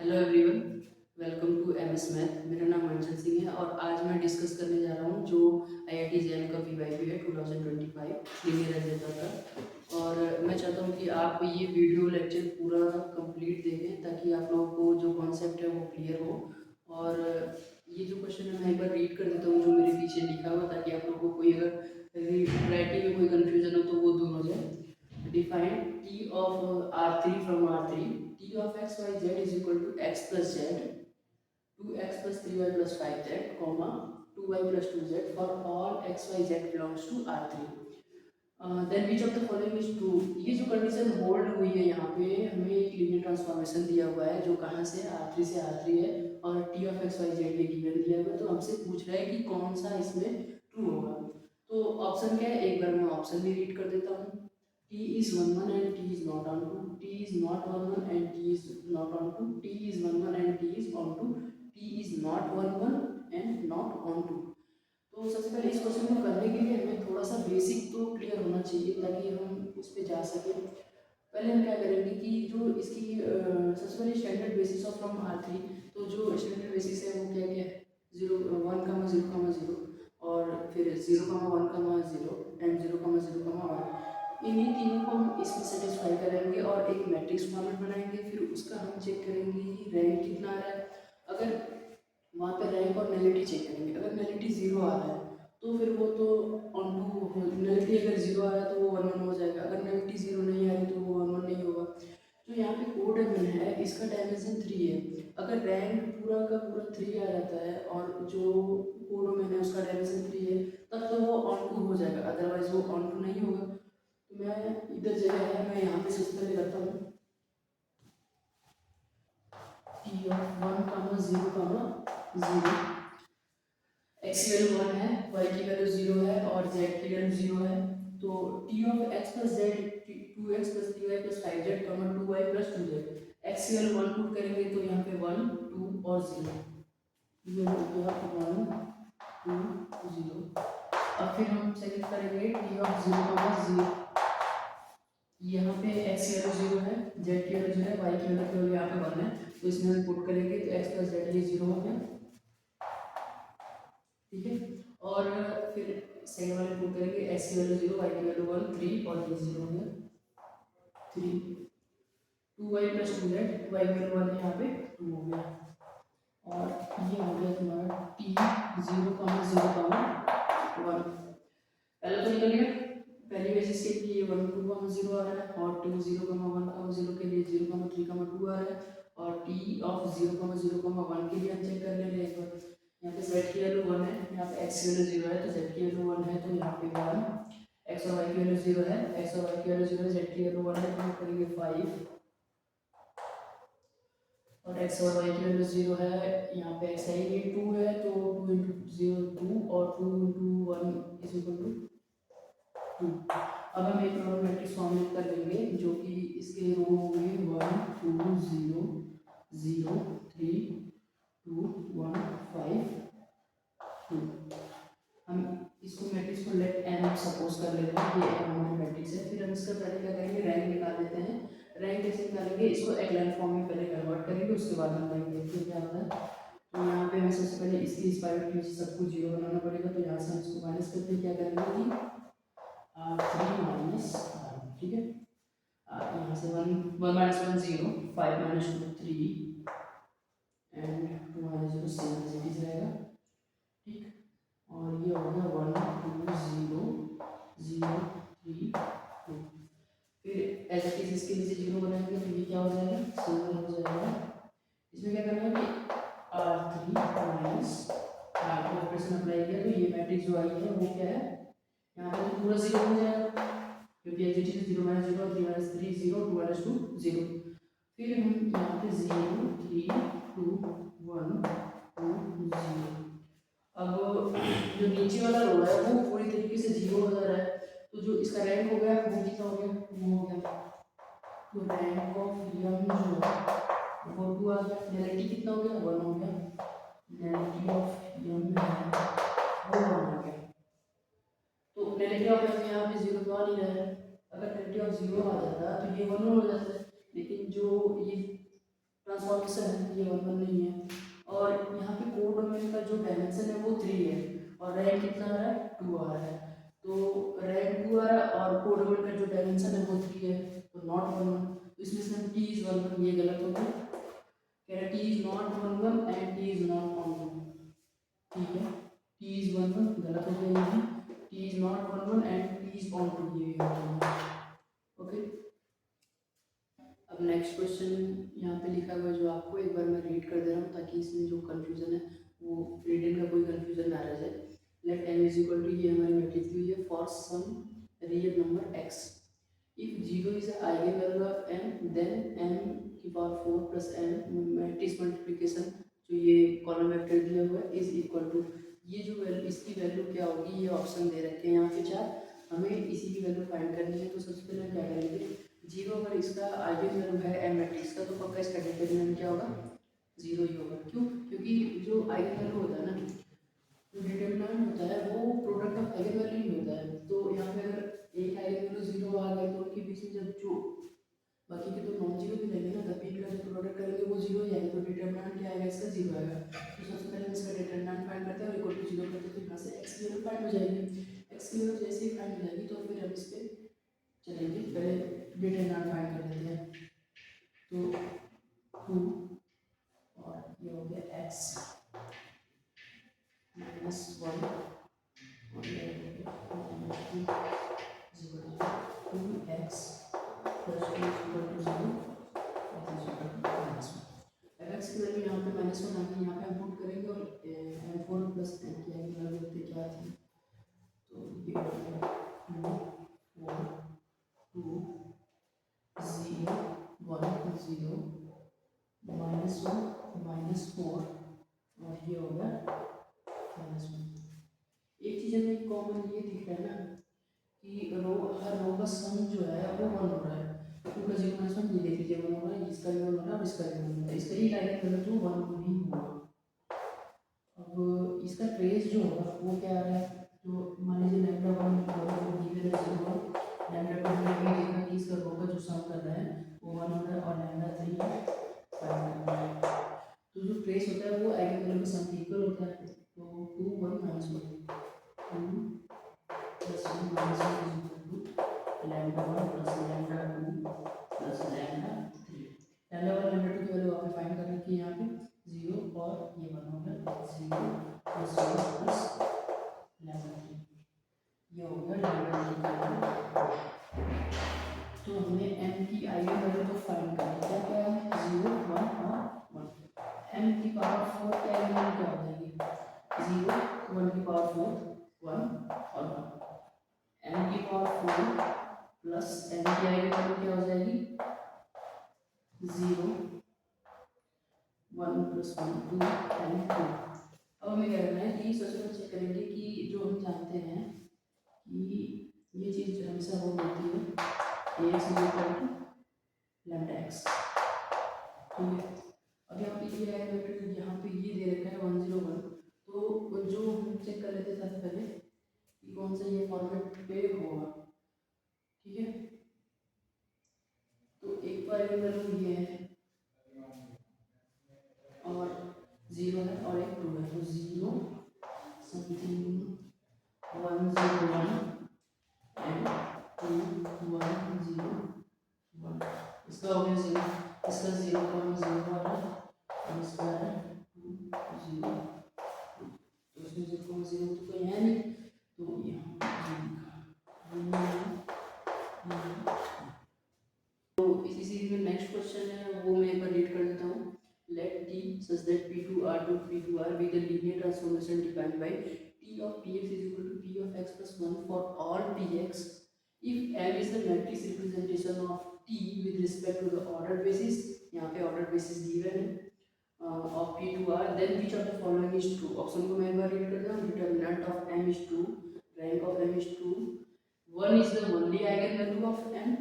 Hello everyone, welcome to MS math. मेरा नाम अंशल सिंह है और आज मैं डिस्कस करने जा रहा हूँ जो आईआईटी जैम का पीवाईक्यू है 2025 लीनियर अलजेब्रा का। और मैं चाहता हूँ कि आप ये वीडियो लेक्चर पूरा कंप्लीट देखें ताकि आप लोगों को जो कॉन्सेप्ट है वो क्लियर हो। और ये जो क्वेश्चन है मैं एक बार रीड कर देता हूँ जो मेरे पीछे लिखा हुआ, ताकि आप लोगों को कोई अगर राइटिंग में कोई कन्फ्यूजन हो तो वो दूर हो जाए। Define t of R3 from R3. T of x y z is equal to x plus z, 2x plus 3y plus 5z, comma 2y plus 2z for all x y z belongs to R3. Then which of the following is true? ये जो condition hold हुई है यहाँ पे हमें एक linear transformation दिया हुआ है जो कहाँ से R3 से R3 है और t of x y z ये गिवन दिया हुआ है, तो हमसे पूछ रहा है कि कौन सा इसमें ट्रू होगा। तो ऑप्शन क्या है, एक बार मैं ऑप्शन भी रीड कर देता हूँ। t is 1 1 and t is not on 2, t is not 1 1 and t is not on 2, t is 1 1 and t is on 2, t is not 1 1 and not on 2। तो सबसे पहले इस क्वेश्चन को करने के लिए हमें थोड़ा सा बेसिक तो क्लियर होना चाहिए ताकि हम उस पर जा सकें। पहले हम क्या करेंगे कि जो इसकी सबसे पहले standard basis of from R3, तो जो स्टैंडर्ड बेसिस है वो क्या क्या है, 0 1 0 0 और फिर 0 1 0 एंड 0 0 1। इन्हीं तीनों को हम इसमें सेटिस्फाई करेंगे और एक मैट्रिक्स फॉर्मेट बनाएंगे। फिर उसका हम चेक करेंगे कि रैंक कितना आ रहा है। अगर वहाँ पे रैंक और नलिटी चेक करेंगे, अगर नलिटी 0 आ रहा है तो फिर वो तो ऑन टू, नलिटी अगर 0 आ रहा है तो वो 1 1 हो जाएगा, अगर नलिटी 0 नहीं आ रही तो वो 1 1 नहीं होगा। जो यहाँ पे कोड है इसका डायमेंशन 3 है। अगर रैंक पूरा का पूरा 3 आ जाता है और जो कोड है उसका डायमेंशन 3 है तब तो वो ऑन टू हो जाएगा, अदरवाइज वो ऑन टू नहीं होगा। तो मैं इधर जगह है, मैं यहाँ पे सबसे पहले करता हूँ टी ऑफ 1 0 0, एक्स की वैल्यू 1 है, वाई की वैल्यू 0 है और जेड की वैल्यू 0 है। तो T of x plus Z 2x plus 3y plus 5z 2y plus 2z, x की वैल्यू 1 पुट करेंगे तो यहाँ पे 1 2 और 0, ये हो गया 1 2 0। अब फिर हम सेकंड करेंगे टी ऑफ 0 यहाँ पे x की वैल्यू 0 है, z की वैल्यू 0 है, y की वैल्यू यहाँ पे 1 है, तो इसमें हम पुट करेंगे तो x प्लस जेड ये 0 हो गया, ठीक है। और फिर सेकंड वाले पुट करेंगे x की वैल्यू 0, y की वैल्यू 1 3 और ये 0 हो गया 3, 2y प्लस 2z, y की वैल्यू 1 है यहाँ पे 2 हो गया। और ये हो गया तुम्हारा t 0 0 1। पहले तो निकल गया, पहली बेसिस के लिए 1 2 0 आ रहा है और 2 0 1 0 के लिए 0 3 2 आ रहा है। और t ऑफ 0 0 1 के लिए हम चेक कर ले रहे हैं एक बार। यहाँ पे z की वैल्यू 1 है, यहाँ पे x की वैल्यू 0 है, तो z की वैल्यू 1 है तो यहाँ पे 1, x और y की वैल्यू 0 है, x और y की वैल्यू 0 है, z की वैल्यू 1 है तो हम करेंगे 5, और x और y की वैल्यू 0 है, यहाँ पे x है ये 2 है तो 2 इंटू 0 2 और 2 इंटू 1 इज इक्वल टू 2। अब हम एक नॉर्मल मैट्रिक्स फॉर्मेट कर लेंगे जो कि इसके रो होंगे 1 2 0 0 3 2 1 5 2। हम इसको मैट्रिक्स को लेट एन सपोज कर लेते हैं, ये हमारा मैट्रिक्स है। फिर हम इसका पहले क्या करेंगे, रैंक निकाल देते हैं। रैंक कैसे निकालेंगे, इसको एक्लाइन फॉर्म में पहले कन्वर्ट करेंगे, उसके बाद हम रैंक देखते हैं क्या होता है। तो यहाँ पे हमें सबसे पहले इसकी स्क्वायर रूट सब कुछ 0 बनाना पड़ेगा, तो यहाँ से हम इसको माइनस करते हैं, क्या करेंगे कि 3 माइनस r, ठीक है। यहाँ से 1 1 minus 1 0, 5 minus 2 3 and 2 minus 0 7 it is रहेगा, ठीक। और ये हो गया 1 2 0 0 3 2। फिर एज इट इज इसके नीचे 0 बनाएंगे तो ये क्या हो जाएगा 7 हो जाएगा। इसमें क्या करना है कि R3 minus R2 operation apply किया तो ये मैट्रिक्स जो आई है वो क्या है, यहाँ पे तो पूरा 0 हो जाएगा क्योंकि as it is 0 minus 0 3 minus 3 0 2 minus 2 0। फिर हम यहाँ पे 0 3 2 1 2 0। अब जो नीचे वाला रो है वो पूरी तरीके से 0 हो जा रहा है, तो जो इसका रैंक हो गया वो कितना हो गया, वो हो गया, तो रैंक ऑफ यम जो है वो 2 आ गया। नलिटी कितना हो गया 1 हो गया, नलिटी ऑफ यम है वो 1 आ गया। तो नलिटी ऑफ यम यहाँ पे 0 तो आ नहीं रहा है, अगर नलिटी ऑफ 0 आ जाता तो ये 1 हो जाता है, लेकिन जो ये ट्रांसफॉर्मेशन है, ये 1 1 नहीं है। और यहाँ पे कोडोमेन का जो डायमेंशन है वो 3 है और रैंक कितना आ रहा है 2 आ रहा है। तो रैंक 2 आ रहा है और कोडोमेन का जो डायमेंशन है वो 3 है, तो नॉट 1 1। तो इसमें से टी इज 1 1, ये गलत हो गया। कह रहा T is not 1 1 and T is not on 2, ठीक है। टी इज 1 1 गलत हो गया, ये T is not 1 1 and T is on 2, ये ओके। अब नेक्स्ट क्वेश्चन यहाँ पे लिखा हुआ है जो आपको एक बार मैं रीड कर दे रहा हूँ ताकि इसमें जो कंफ्यूजन है वो रीडिंग का कोई कंफ्यूजन ना रह जाए। Let M is equal to, ये हमारी मैट्रिक्स दी हुई है, for some real number x if 0 is eigen value of m then m की power 4 plus m matrix multiplication जो ये कॉलम वेक्टर दिया हुआ है इज इक्वल टू, ये जो वैल्यू इसकी वैल्यू क्या होगी, ये ऑप्शन दे रखे हैं यहाँ पे 4, हमें इसी की वैल्यू फाइंड करनी है। तो सबसे पहले हम क्या करेंगे, 0 अगर इसका आइगन वैल्यू है m मैट्रिक्स का तो पक्का इसका डिटरमिनेंट क्या होगा, 0 ही होगा। क्यों, क्योंकि जो आइगन वैल्यू होता है ना, जो डिटरमिनेंट होता है वो प्रोडक्ट ऑफ आइगन वैल्यू ही होता है। तो यहाँ पे अगर एक आइगन वैल्यू 0 आ गया तो उनके बीच में जब जो बाकी के तो नॉन जीरो भी लेंगे ना, तब इनका जो प्रोडक्ट करेंगे वो 0 ही आएगा, तो डिटरमिनेंट क्या आएगा इसका, 0 आएगा। तो सबसे पहले हम इसका डिटरमिनेंट फाइंड करते हैं और इक्वल टू 0 करते हैं, तो यहाँ से x की वैल्यू फाइंड हो जाएगी। x की वैल्यू जैसे ही फाइंड हो जाएगी तो फिर हम इस पे चलेंगे, पहले डिटरमिनेंट फाइंड कर लेते हैं। तो 2 और ये हो गया x माइनस 1 और ये हो गया 2x plus 2 equal to 0 x की वैल्यू यहाँ पे -1 आ गई, यहाँ पे हम पुट करेंगे और m4 प्लस n की आगे वैल्यू क्या थी, तो ये हो गया 2 4 2 0 1 0 -1 -4 और ये हो गया -1। एक चीज़ हमें कॉमन ये दिख रहा है ना कि रो, हर रो का सम जो है वो 1 हो रहा है। 2 का 0 -1 ये देख लीजिए 1 हो रहा है, इसका भी 1 हो रहा है और इसका भी 1 हो रहा है, इसका ही आइगन वैल्यू तो 1 ही होगा। अब इसका ट्रेस जो होगा वो क्या आ रहा है, जो मान लीजिए लैम्डा 1 वो गिवन है 0, लैम्डा 2 में भी देखा कि इसका रो का जो सम कर रहा है वो 1 हो रहा है और लैम्डा 3 है 5 कर रहा है। तो जो ट्रेस होता है वो आइगन वैल्यू के सम के इक्वल होता है। तो 2 1 -1 2 plus 1 -1 is equal to lambda 1 plus lambda 2 plus lambda 3। Lambda 1 lambda 2 की वैल्यू आपने फाइंड कर रखी है यहाँ पे 0 और ये 1 हो गया 0 प्लस 1 प्लस लैम्डा 3, ये हो गया लैम्डा 3 का वैल्यू। तो हमने m की आइगन वैल्यू तो फाइंड कर ली, क्या है 0 1 और 1। m की पावर 4 की आइगन वैल्यू क्या हो जाएगी, 0 1 की पावर 4 1 और 1। m की पावर 4 प्लस m की आइगन वैल्यू क्या हो जाएगी 0 1 प्लस 1 2 एंड 2। अब हमें क्या करना है कि सबसे पहले चेक करेंगे कि जो हम जानते हैं कि ये चीज़ हमेशा वो होती है ax is equal to lambda x, ठीक है। अब यहाँ पे ये आएगा वेक्टर, यहाँ पे ये दे रखा है 1 0 1, तो जो हम चेक कर लेते हैं सबसे पहले कि कौन सा ये फॉर्मेट पे होगा, ठीक है। तो एक तो आइगन वैल्यू ये है और 0 है और एक 2 है, तो 0 समथिंग 1 0 1 एंड 2 1 0 1। इसका हो गया 0, इसका 0 0 आ रहा है और इसका है 2 0 2, तो इसमें 0 0 तो कोई है नहीं, तो यहाँ तो इसी सीरीज में नेक्स्ट क्वेश्चन है वो मैं एक बार रीड कर देता हूँ। Let t such that p2r to p2r be the linear transformation defined by t of px is equal to p of x plus 1 for all px if m is the matrix representation of t with respect to the ordered basis, यहाँ पे ordered basis given है of p2r, then which of the following is true। Option को मैं एक बार read कर दूँ, determinant of m is 2, rank of m is 2, 1 is the only eigenvalue of m,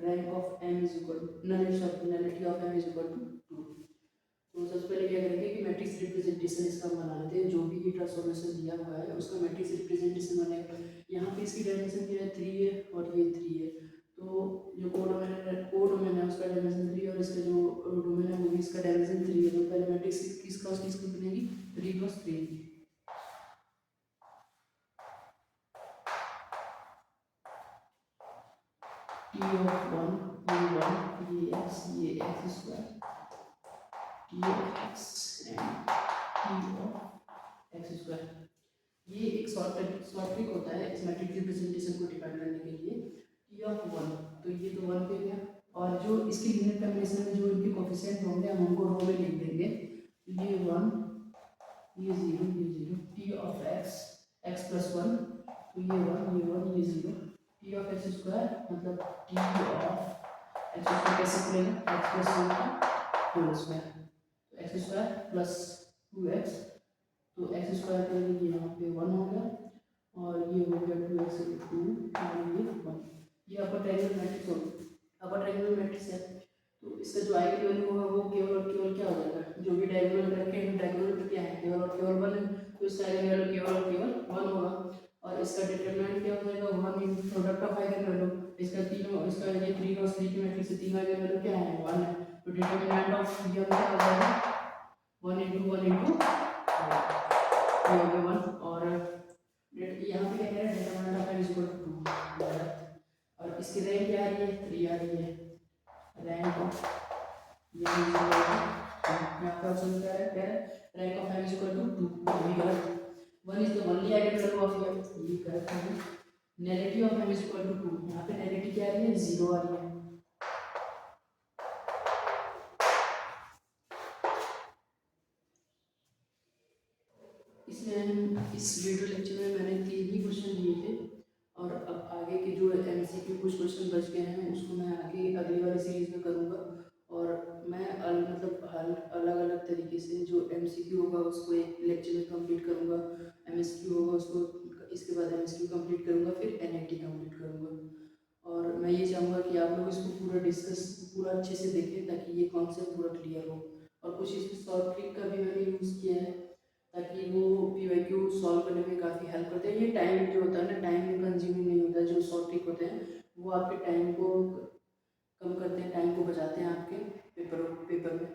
rank of m is equal to nullity of m is equal to 2। तो सबसे पहले क्या करेंगे कि मैट्रिक्स रिप्रेजेंटेशन इसका बना लेते हैं, जो भी ये ट्रांसफॉर्मेशन दिया हुआ है उसका मैट्रिक्स रिप्रेजेंटेशन बनेगा। यहाँ पे इसकी डायमेंशन क्या है 3 है और ये 3 है, तो जो कोडोमेन है उसका डायमेंशन 3 और इसका जो डोमेन है वो में इसका डायमेंशन 3 है, तो पहले मैट्रिक्स किस क्रॉस किसकी बनेगी, 3 क्रॉस 3 की। टी ऑफ 1 ये x square T of x and T of x square. ये एक शॉर्ट ट्रिक होता है इस मैट्रिक्स रिप्रेजेंटेशन को डिफाइन करने के लिए। टी ऑफ 1, तो ये तो 1 पे गया, और जो इसकी लीनियर कॉम्बिनेशन में जो इनके कोफिशिएंट होंगे हम उनको रो में लिख देंगे। ये 1 ये 0 T of x x plus 1, तो ये 1 ये 0 टी ऑफ एक्स स्क्वायर मतलब टी ऑफ एक्स स्क्वायर कैसे खुलेगा, एक्स प्लस 1 का होल स्क्वायर, तो एक्स स्क्वायर प्लस 2x, तो एक्स स्क्वायर के लिए यहाँ पे 1 हो गया, और ये हो गया 2x 2 और ये 1। ये अपर ट्रायंगल मैट्रिक्स होगा, अपर ट्रायंगल मैट्रिक्स है, तो इसका जो आइगन वैल्यू होगा वो केवल और केवल क्या हो जाएगा, जो भी डायगोनल रखे हैं डायगोनल क्या है केवल और केवल 1 है, तो इसका आइगन वैल्यू केवल और केवल 1 होगा, और इसका डिटरमिनेंट क्या हो जाएगा 1 इन प्रोडक्ट ऑफ आइगन वैल्यू। इसका तीनों इसका ये 3 क्रॉस 3 की मैट्रिक्स से तीन आइगन वैल्यू क्या है 1 है, तो डिटरमिनेंट ऑफ ये क्या हो जाएगा 1 into 1 into ये हो गया 1, और यहाँ पे क्या कह रहा है determinant of n is equal to 2, और इसकी रैंक क्या आ रही है 3 आ रही है, रैंक ऑफ ये यहाँ पे ऑप्शन क्या है rank of m is equal to 2, ये गलत, 1 is the only eigen value of m, ये करेक्ट है। Negative of m is equal to 2, यहाँ पे नेगेटिव क्या आ रही है 0 आ रही है। इसमें इस वीडियो लेक्चर में मैंने 3 ही क्वेश्चन दिए थे, और अब आगे के जो एमसीक्यू कुछ क्वेश्चन बच गए हैं उसको मैं आगे अगली वाली सीरीज में करूँगा, और मैं मतलब हल अलग अलग तरीके से जो एमसीक्यू होगा उसको एक लेक्चर में कंप्लीट करूँगा, एमएसक्यू होगा उसको इसके बाद एमएसक्यू कंप्लीट करूँगा, फिर एनआईटी कंप्लीट करूँगा। और मैं ये चाहूँगा कि आप लोग इसको पूरा डिस्कस पूरा अच्छे से देखें ताकि ये कॉन्सेप्ट पूरा क्लियर हो, और कुछ इसमें शॉर्ट ट्रिक का भी मैंने यूज़ किया है ताकि वो पीवाईक्यू सॉल्व करने में काफ़ी हेल्प करते हैं। ये टाइम जो होता है ना टाइम कंज्यूमिंग नहीं होता है, जो शॉर्ट ट्रिक होते हैं वो आपके टाइम को कम करते हैं, टाइम को बचाते हैं आपके पेपर में।